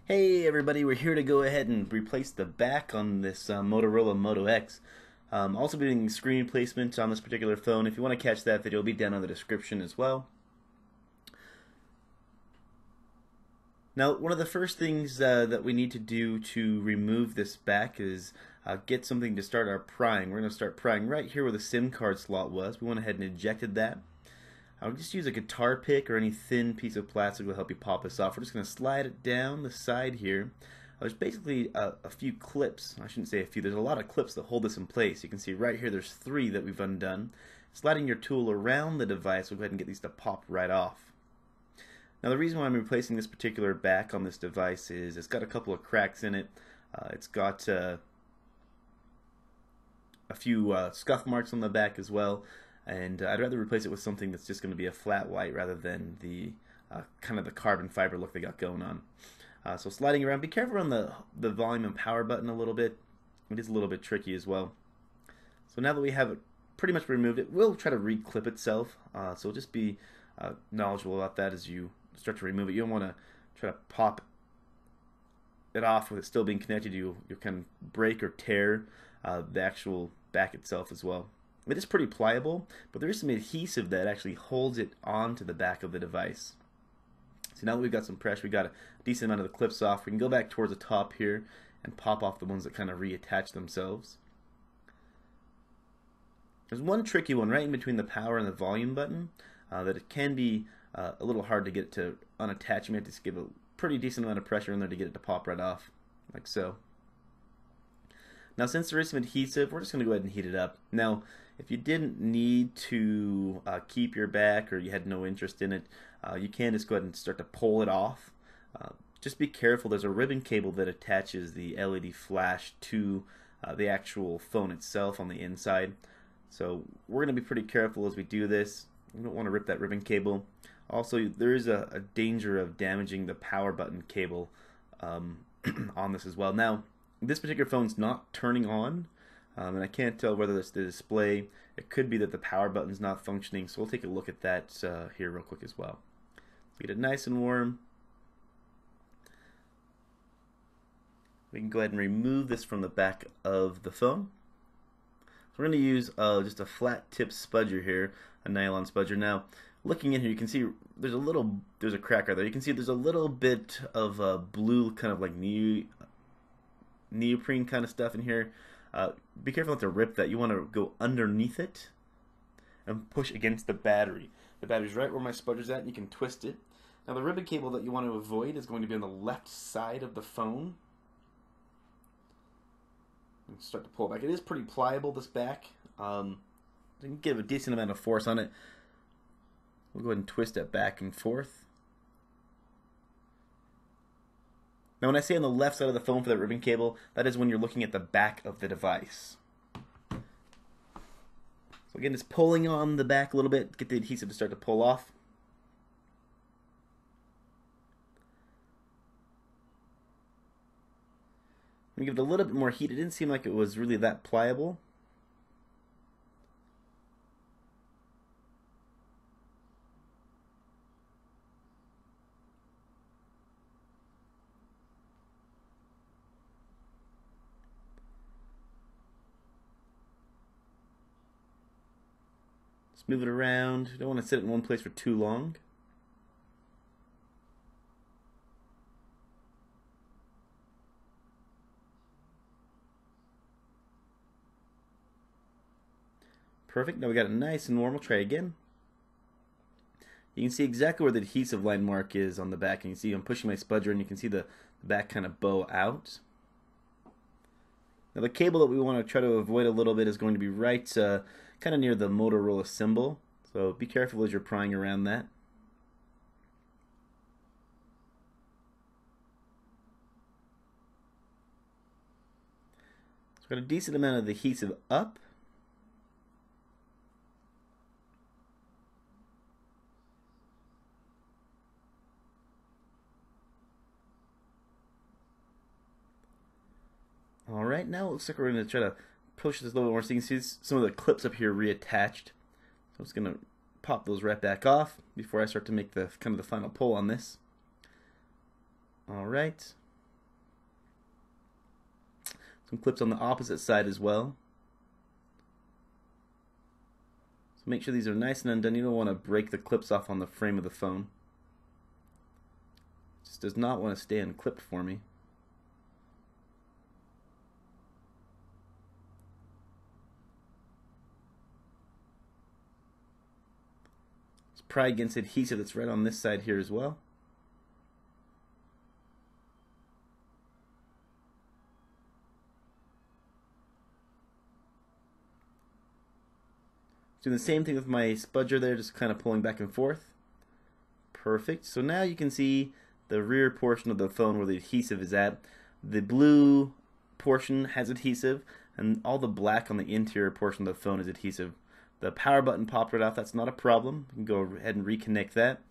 Hey everybody, we're here to go ahead and replace the back on this Motorola Moto X. Also doing screen replacement on this particular phone. If you want to catch that video, it'll be down in the description as well. Now, one of the first things that we need to do to remove this back is get something to start our prying. We're going to start prying right here where the SIM card slot was. We went ahead and ejected that. I'll just use a guitar pick or any thin piece of plastic will help you pop this off. We're just going to slide it down the side here. There's basically a few clips. I shouldn't say a few. There's a lot of clips that hold this in place. You can see right here there's 3 that we've undone. Sliding your tool around the device will go ahead and get these to pop right off. Now the reason why I'm replacing this particular back on this device is it's got a couple of cracks in it. It's got a few scuff marks on the back as well. And I'd rather replace it with something that's just going to be a flat white rather than the kind of the carbon fiber look they got going on. So sliding around, be careful on the volume and power button a little bit. It is a little bit tricky as well. So now that we have it pretty much removed, it will try to re-clip itself. So just be knowledgeable about that as you start to remove it. You don't want to try to pop it off with it still being connected. You'll kind of break or tear the actual back itself as well. It is pretty pliable, but there is some adhesive that actually holds it onto the back of the device. So now that we've got some pressure, we got a decent amount of the clips off, we can go back towards the top here and pop off the ones that kind of reattach themselves. There's one tricky one right in between the power and the volume button that it can be a little hard to get it to unattach. You have to give a pretty decent amount of pressure in there to get it to pop right off, like so. Now since there is some adhesive, we're just going to go ahead and heat it up. Now if you didn't need to keep your back or you had no interest in it, you can just go ahead and start to pull it off. Just be careful, there's a ribbon cable that attaches the LED flash to the actual phone itself on the inside. So we're going to be pretty careful as we do this. We don't want to rip that ribbon cable. Also, there is a danger of damaging the power button cable on this as well. Now, this particular phone's not turning on, and I can't tell whether it's the display. It could be that the power button's not functioning, so we'll take a look at that here real quick as well. Get it nice and warm. We can go ahead and remove this from the back of the phone. So we're going to use just a flat tip spudger here, a nylon spudger. Now, looking in here, you can see there's a crack right there. You can see there's a little bit of blue, kind of like neoprene kind of stuff in here. Be careful not to rip that. You want to go underneath it and push against the battery. The battery's right where my spudger's at, and you can twist it. Now the ribbon cable that you want to avoid is going to be on the left side of the phone. And start to pull it back. It is pretty pliable, this back. You can give a decent amount of force on it. We'll go ahead and twist it back and forth. Now when I say on the left side of the phone for that ribbon cable, that is when you're looking at the back of the device. So again, it's pulling on the back a little bit, get the adhesive to start to pull off. I'm going to give it a little bit more heat. It didn't seem like it was really that pliable. Just move it around. You don't want to sit it in one place for too long. Perfect. Now we got it nice and warm. We'll try again. You can see exactly where the adhesive line mark is on the back, and you can see I'm pushing my spudger, and you can see the back kind of bow out. Now the cable that we want to try to avoid a little bit is going to be right kind of near the Motorola symbol. So be careful as you're prying around that. So we've got a decent amount of adhesive up. Alright, now it looks like we're going to try to push this a little bit more so you can see some of the clips up here reattached. So I'm just going to pop those right back off before I start to make the kind of the final pull on this. Alright. Some clips on the opposite side as well. So make sure these are nice and undone. You don't want to break the clips off on the frame of the phone. It just does not want to stay unclipped for me. Let's pry against adhesive that's right on this side here as well. Doing the same thing with my spudger there, just kind of pulling back and forth. Perfect. So now you can see the rear portion of the phone where the adhesive is at. The blue portion has adhesive, and all the black on the interior portion of the phone is adhesive. The power button popped right off. That's not a problem. You can go ahead and reconnect that.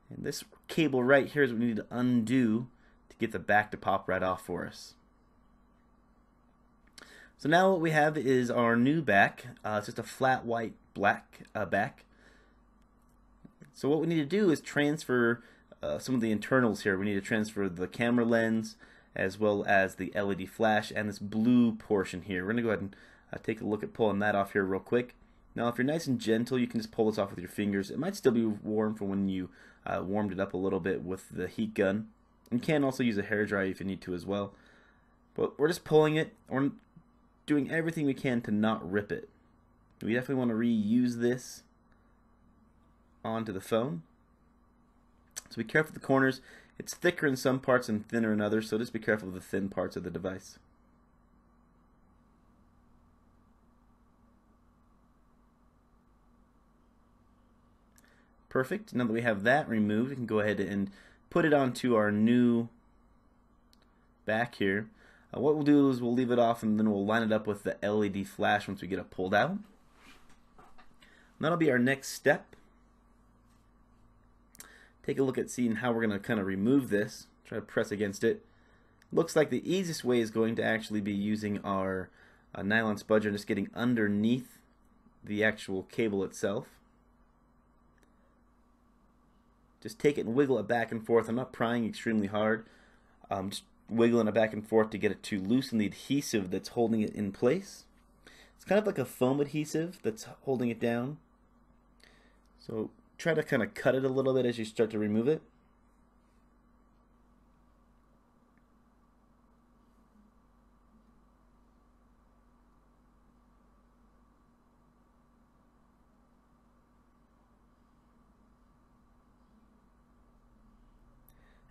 And this cable right here is what we need to undo to get the back to pop right off for us. So now what we have is our new back. It's just a flat white black back. So what we need to do is transfer some of the internals here. We need to transfer the camera lens as well as the LED flash and this blue portion here. We're going to go ahead and take a look at pulling that off here real quick. Now if you're nice and gentle, you can just pull this off with your fingers. It might still be warm from when you warmed it up a little bit with the heat gun. You can also use a hairdryer if you need to as well. But we're just pulling it. We're doing everything we can to not rip it. We definitely want to reuse this onto the phone. So be careful with the corners. It's thicker in some parts and thinner in others, so just be careful with the thin parts of the device. Perfect. Now that we have that removed, we can go ahead and put it onto our new back here. What we'll do is we'll leave it off and then we'll line it up with the LED flash once we get it pulled out. And that'll be our next step. Take a look at seeing how we're going to kind of remove this. Try to press against it. Looks like the easiest way is going to actually be using our nylon spudger and just getting underneath the actual cable itself. Just take it and wiggle it back and forth. I'm not prying extremely hard. Just wiggling it back and forth to get it to loosen the adhesive that's holding it in place. It's kind of like a foam adhesive that's holding it down. So try to kind of cut it a little bit as you start to remove it.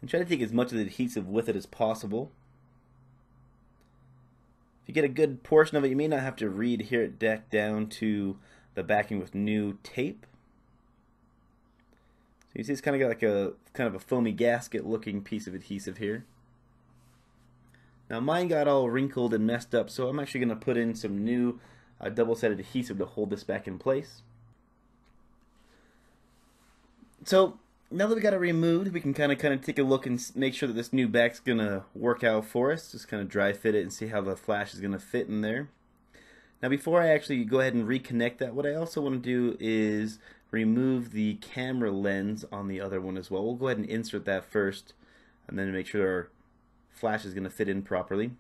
And try to take as much of the adhesive with it as possible. If you get a good portion of it, you may not have to re-adhere it back down to the backing with new tape. So you see it's kind of got like a kind of a foamy gasket looking piece of adhesive here. Now mine got all wrinkled and messed up, so I'm actually going to put in some new double-sided adhesive to hold this back in place. So now that we got it removed, we can kind of take a look and make sure that this new back's gonna work out for us. Just kind of dry fit it and see how the flash is gonna fit in there. Now before I actually go ahead and reconnect that, what I also want to do is remove the camera lens on the other one as well. We'll go ahead and insert that first and then make sure our flash is gonna fit in properly.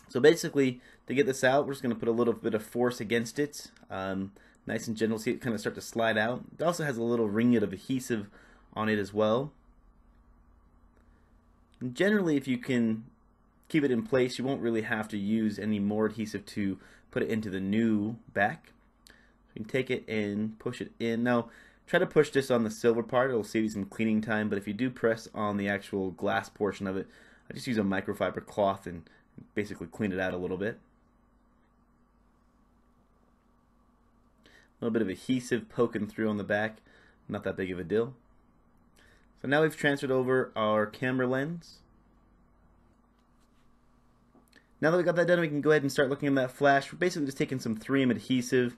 So basically, to get this out, we're just gonna put a little bit of force against it. Nice and gentle, see it kind of start to slide out. It also has a little ringlet of adhesive on it as well. And generally, if you can keep it in place, you won't really have to use any more adhesive to put it into the new back. You can take it and push it in. Now, try to push this on the silver part. It'll save you some cleaning time, but if you do press on the actual glass portion of it, I just use a microfiber cloth and basically clean it out a little bit. A little bit of adhesive poking through on the back, not that big of a deal. So now we've transferred over our camera lens. Now that we got that done, we can go ahead and start looking at that flash. We're basically just taking some 3M adhesive,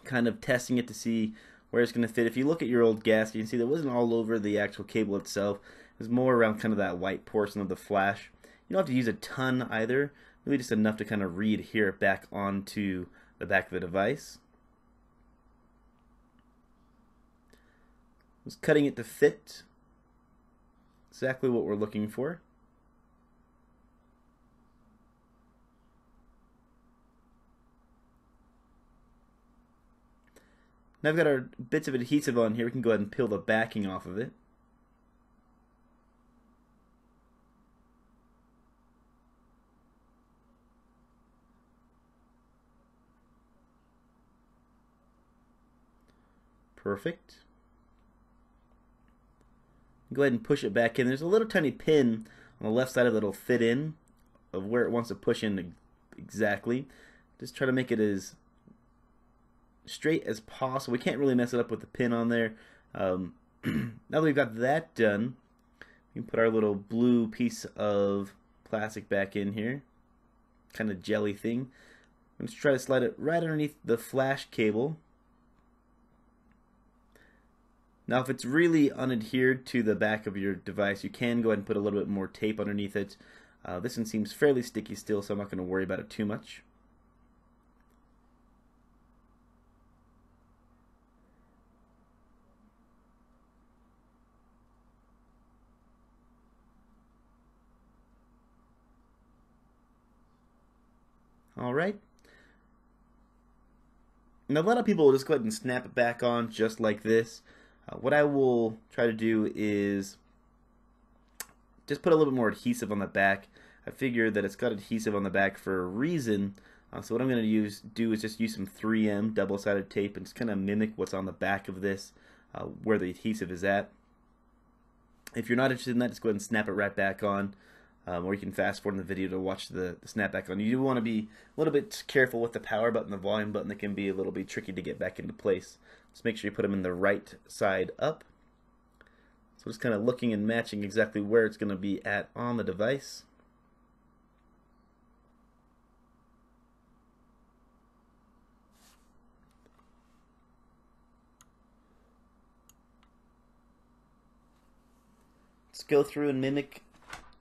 kind of testing it to see where it's going to fit. If you look at your old gasket, you can see that it wasn't all over the actual cable itself. It was more around kind of that white portion of the flash. You don't have to use a ton either, really just enough to kind of re-adhere it back onto the back of the device. Was cutting it to fit exactly what we're looking for. Now I've got our bits of adhesive on here. We can go ahead and peel the backing off of it. Perfect. Go ahead and push it back in. There's a little tiny pin on the left side of it that'll fit in of where it wants to push in exactly. Just try to make it as straight as possible. We can't really mess it up with the pin on there. Now that we've got that done, we can put our little blue piece of plastic back in here, kind of jelly thing. I'm just try to slide it right underneath the flash cable. Now if it's really unadhered to the back of your device, you can go ahead and put a little bit more tape underneath it. This one seems fairly sticky still, so I'm not going to worry about it too much. Alright. Now a lot of people will just go ahead and snap it back on just like this. What I will try to do is just put a little bit more adhesive on the back. I figure that it's got adhesive on the back for a reason. So what I'm going to do is just use some 3M double-sided tape and just kind of mimic what's on the back of this, where the adhesive is at. If you're not interested in that, just go ahead and snap it right back on. Or you can fast forward in the video to watch the snap back on. You do want to be a little bit careful with the power button, the volume button. That can be a little bit tricky to get back into place. Just make sure you put them in the right side up. So just kind of looking and matching exactly where it's going to be at on the device. Just go through and mimic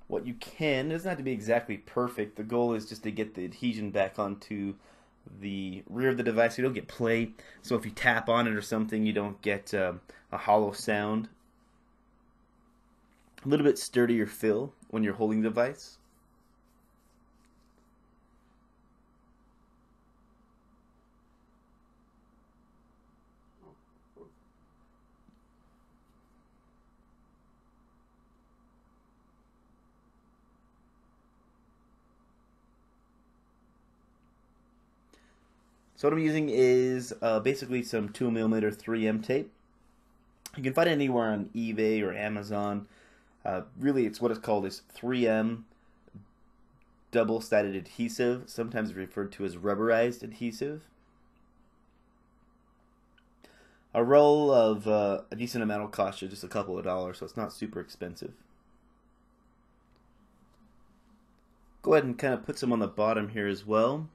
what you can. It doesn't have to be exactly perfect. The goal is just to get the adhesion back onto the rear of the device so you don't get play. So if you tap on it or something, you don't get a hollow sound. A little bit sturdier feel when you're holding the device. So what I'm using is basically some 2mm 3M tape. You can find it anywhere on eBay or Amazon. Really, it's what is called is 3M double-sided adhesive, sometimes referred to as rubberized adhesive. A roll of a decent amount will cost you just a couple of dollars, so it's not super expensive. Go ahead and kind of put some on the bottom here as well.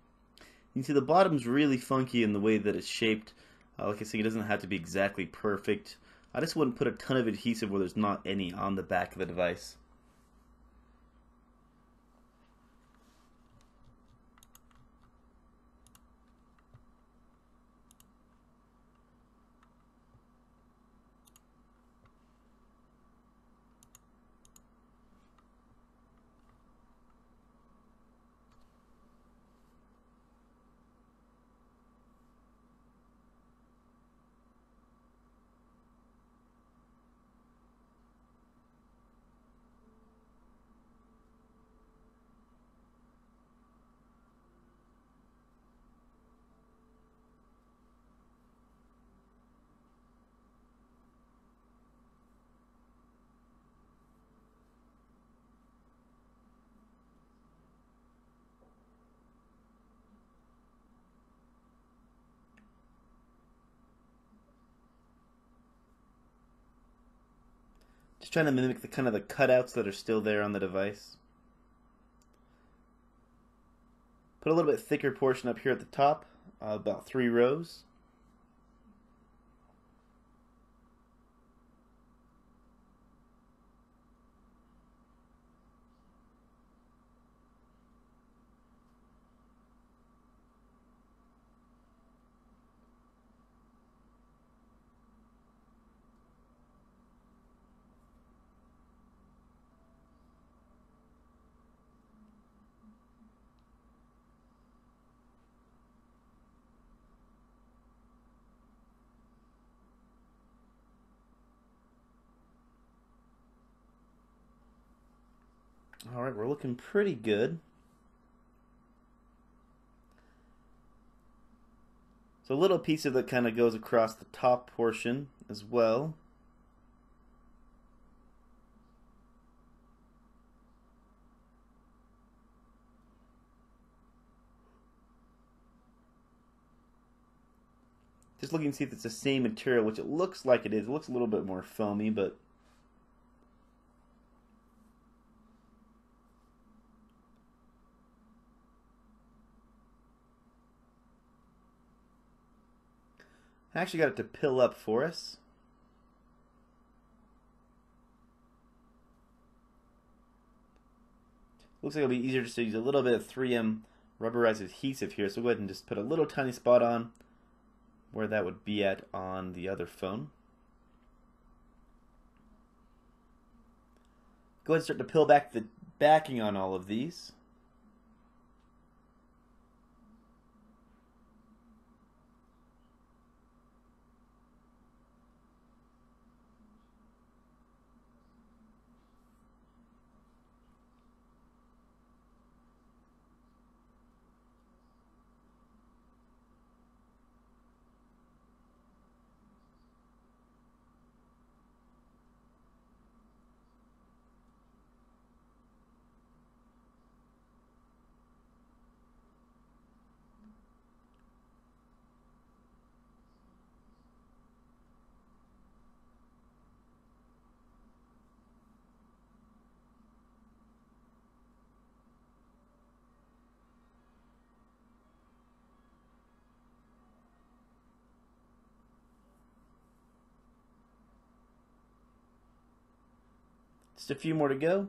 You can see the bottom's really funky in the way that it's shaped. Like I said, it doesn't have to be exactly perfect. I just wouldn't put a ton of adhesive where there's not any on the back of the device. Just trying to mimic the kind of the cutouts that are still there on the device. Put a little bit thicker portion up here at the top, about 3 rows. Alright, we're looking pretty good. So a little piece of it kind of goes across the top portion as well. Just looking to see if it's the same material, which it looks like it is. It looks a little bit more foamy, but I actually got it to pill up for us. Looks like it'll be easier just to use a little bit of 3M rubberized adhesive here. So go ahead and just put a little tiny spot on where that would be at on the other phone. Go ahead and start to peel back the backing on all of these. Just a few more to go.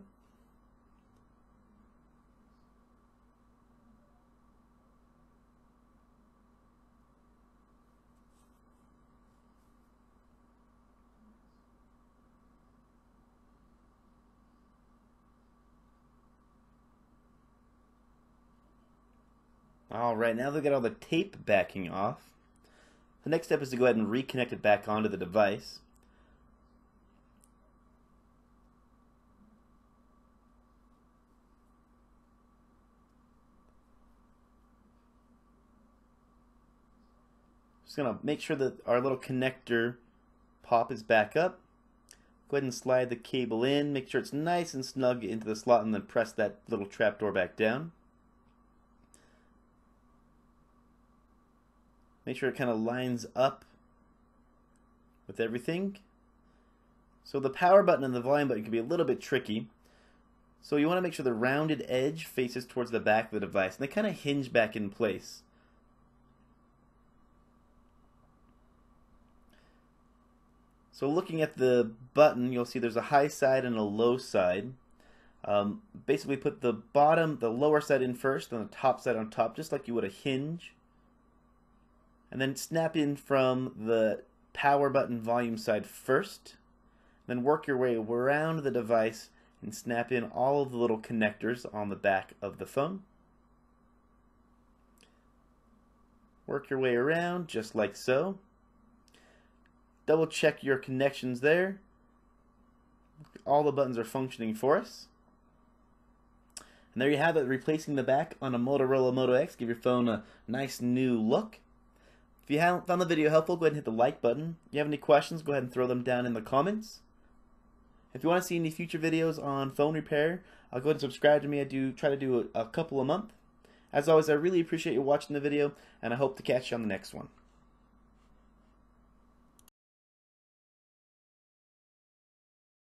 Alright, now that we got all the tape backing off, the next step is to go ahead and reconnect it back onto the device. Just going to make sure that our little connector pop is back up. Go ahead and slide the cable in, make sure it's nice and snug into the slot, and then press that little trapdoor back down. Make sure it kind of lines up with everything. So the power button and the volume button can be a little bit tricky. So you want to make sure the rounded edge faces towards the back of the device, and they kind of hinge back in place. So looking at the button, you'll see there's a high side and a low side. Basically put the lower side in first, then the top side on top, just like you would a hinge. And then snap in from the power button volume side first. Then work your way around the device and snap in all of the little connectors on the back of the phone. Work your way around just like so. Double check your connections there. All the buttons are functioning for us. And there you have it, replacing the back on a Motorola Moto X. Give your phone a nice new look. If you haven't found the video helpful, go ahead and hit the like button. If you have any questions, go ahead and throw them down in the comments. If you want to see any future videos on phone repair, go ahead and subscribe to me. I do try to do a couple a month. As always, I really appreciate you watching the video, and I hope to catch you on the next one.